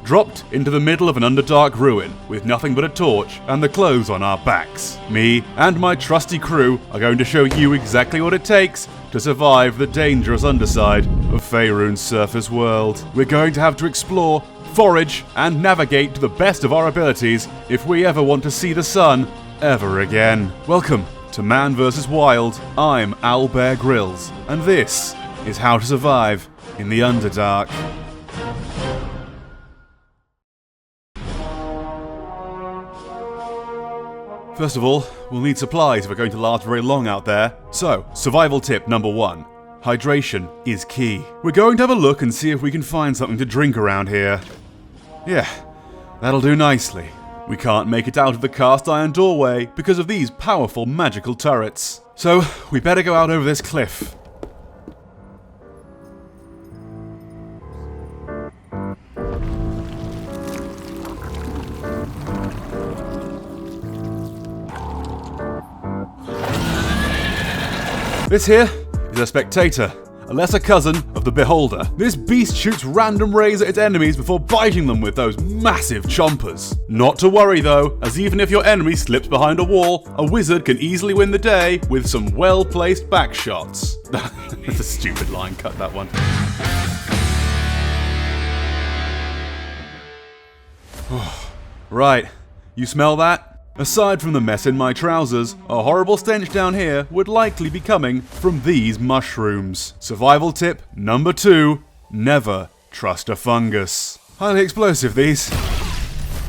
dropped into the middle of an Underdark ruin with nothing but a torch and the clothes on our backs. Me and my trusty crew are going to show you exactly what it takes to survive the dangerous underside of Faerun's surface world. We're going to have to explore, forage, and navigate to the best of our abilities if we ever want to see the sun ever again. Welcome to Man vs. Wild. I'm Owlbear Grylls, and this is how to survive in the Underdark. First of all, we'll need supplies if we're going to last very long out there. So, survival tip number 1. Hydration is key. We're going to have a look and see if we can find something to drink around here. Yeah, that'll do nicely. We can't make it out of the cast iron doorway because of these powerful magical turrets. So, we better go out over this cliff. This here is a spectator, a lesser cousin of the beholder. This beast shoots random rays at its enemies before biting them with those massive chompers. Not to worry though, as even if your enemy slips behind a wall, a wizard can easily win the day with some well-placed back shots. That's a stupid line, cut that one. Right, you smell that? Aside from the mess in my trousers, a horrible stench down here would likely be coming from these mushrooms. Survival tip number 2, never trust a fungus. Highly explosive, these.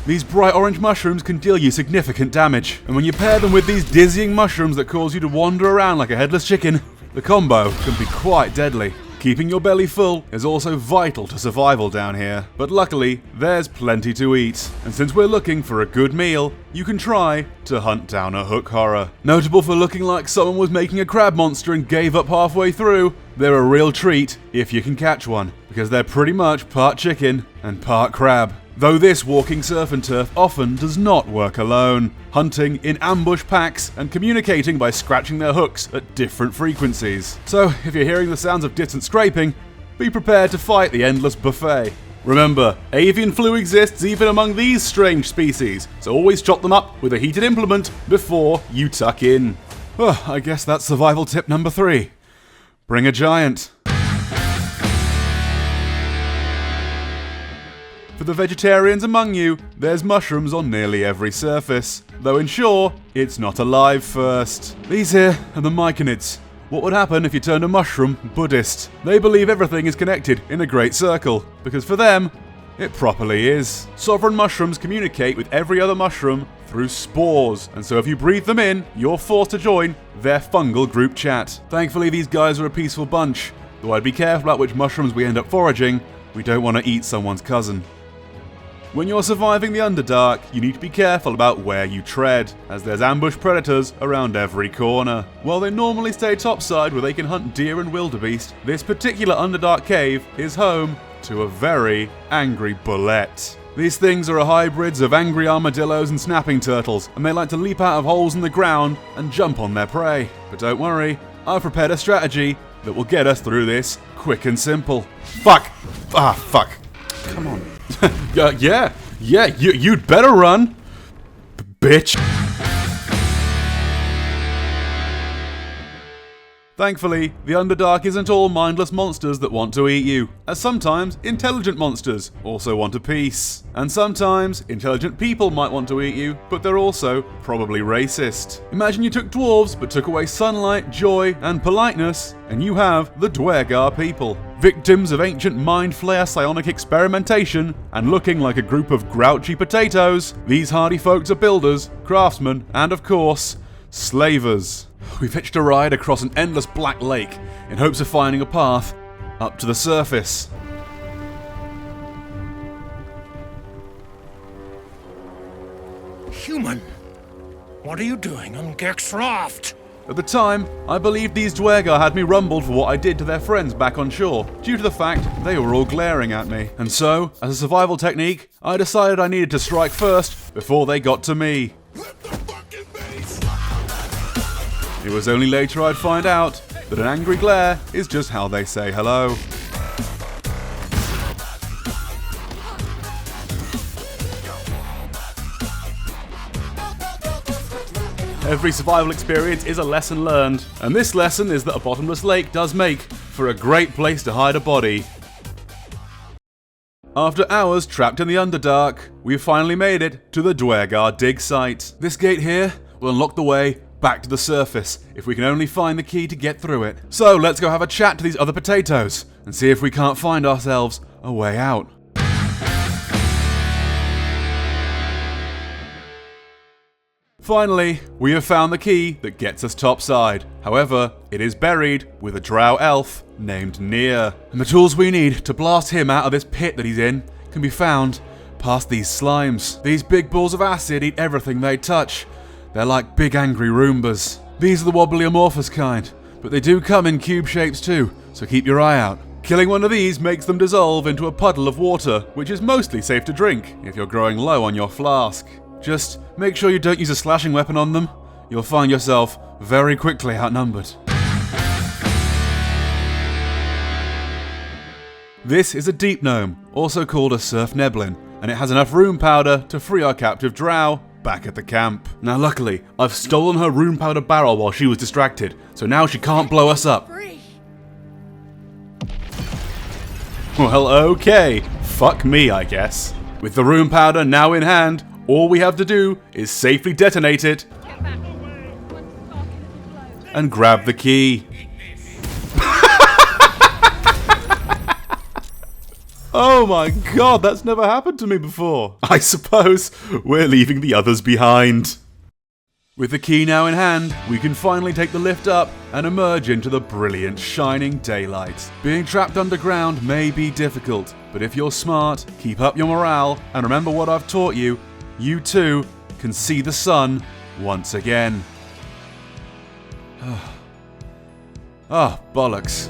These bright orange mushrooms can deal you significant damage, and when you pair them with these dizzying mushrooms that cause you to wander around like a headless chicken, the combo can be quite deadly. Keeping your belly full is also vital to survival down here, but luckily, there's plenty to eat. And since we're looking for a good meal, you can try to hunt down a hook horror. Notable for looking like someone was making a crab monster and gave up halfway through, they're a real treat if you can catch one, because they're pretty much part chicken and part crab. Though this walking surf and turf often does not work alone, hunting in ambush packs and communicating by scratching their hooks at different frequencies. So, if you're hearing the sounds of distant scraping, be prepared to fight the endless buffet. Remember, avian flu exists even among these strange species, so always chop them up with a heated implement before you tuck in. Well, I guess that's survival tip number 3. Bring a giant. For the vegetarians among you, there's mushrooms on nearly every surface, though ensure it's not alive first. These here are the myconids. What would happen if you turned a mushroom Buddhist? They believe everything is connected in a great circle, because for them, it properly is. Sovereign mushrooms communicate with every other mushroom through spores, and so if you breathe them in, you're forced to join their fungal group chat. Thankfully, these guys are a peaceful bunch, though I'd be careful about which mushrooms we end up foraging. We don't want to eat someone's cousin. When you're surviving the Underdark, you need to be careful about where you tread, as there's ambush predators around every corner. While they normally stay topside where they can hunt deer and wildebeest, this particular Underdark cave is home to a very angry bullet. These things are hybrids of angry armadillos and snapping turtles, and they like to leap out of holes in the ground and jump on their prey. But don't worry, I've prepared a strategy that will get us through this quick and simple. Fuck! Ah, fuck. Come on. You'd better run, bitch. Thankfully, the Underdark isn't all mindless monsters that want to eat you, as sometimes intelligent monsters also want a piece. And sometimes intelligent people might want to eat you, but they're also probably racist. Imagine you took dwarves but took away sunlight, joy, and politeness, and you have the Dwergar people. Victims of ancient mind flayer psionic experimentation and looking like a group of grouchy potatoes, these hardy folks are builders, craftsmen, and of course, slavers. We've hitched a ride across an endless black lake in hopes of finding a path up to the surface. Human, what are you doing on Gek's raft? At the time, I believed these Dwergar had me rumbled for what I did to their friends back on shore, due to the fact they were all glaring at me. And so, as a survival technique, I decided I needed to strike first before they got to me. It was only later I'd find out that an angry glare is just how they say hello. Every survival experience is a lesson learned, and this lesson is that a bottomless lake does make for a great place to hide a body. After hours trapped in the Underdark, we've finally made it to the Dwergar dig site. This gate here will unlock the way back to the surface if we can only find the key to get through it. So let's go have a chat to these other potatoes and see if we can't find ourselves a way out. Finally, we have found the key that gets us topside. However, it is buried with a drow elf named Nier. And the tools we need to blast him out of this pit that he's in can be found past these slimes. These big balls of acid eat everything they touch. They're like big angry Roombas. These are the wobbly amorphous kind, but they do come in cube shapes too, so keep your eye out. Killing one of these makes them dissolve into a puddle of water, which is mostly safe to drink if you're growing low on your flask. Just make sure you don't use a slashing weapon on them. You'll find yourself very quickly outnumbered. This is a deep gnome, also called a surf neblin, and it has enough rune powder to free our captive drow back at the camp. Now luckily, I've stolen her rune powder barrel while she was distracted, so now she can't blow us up. Well, okay. Fuck me, I guess. With the rune powder now in hand, all we have to do is safely detonate it and grab the key. Oh my god, that's never happened to me before. I suppose we're leaving the others behind. With the key now in hand, we can finally take the lift up and emerge into the brilliant, shining daylight. Being trapped underground may be difficult, but if you're smart, keep up your morale, and remember what I've taught you, you too can see the sun once again. Ah, bollocks.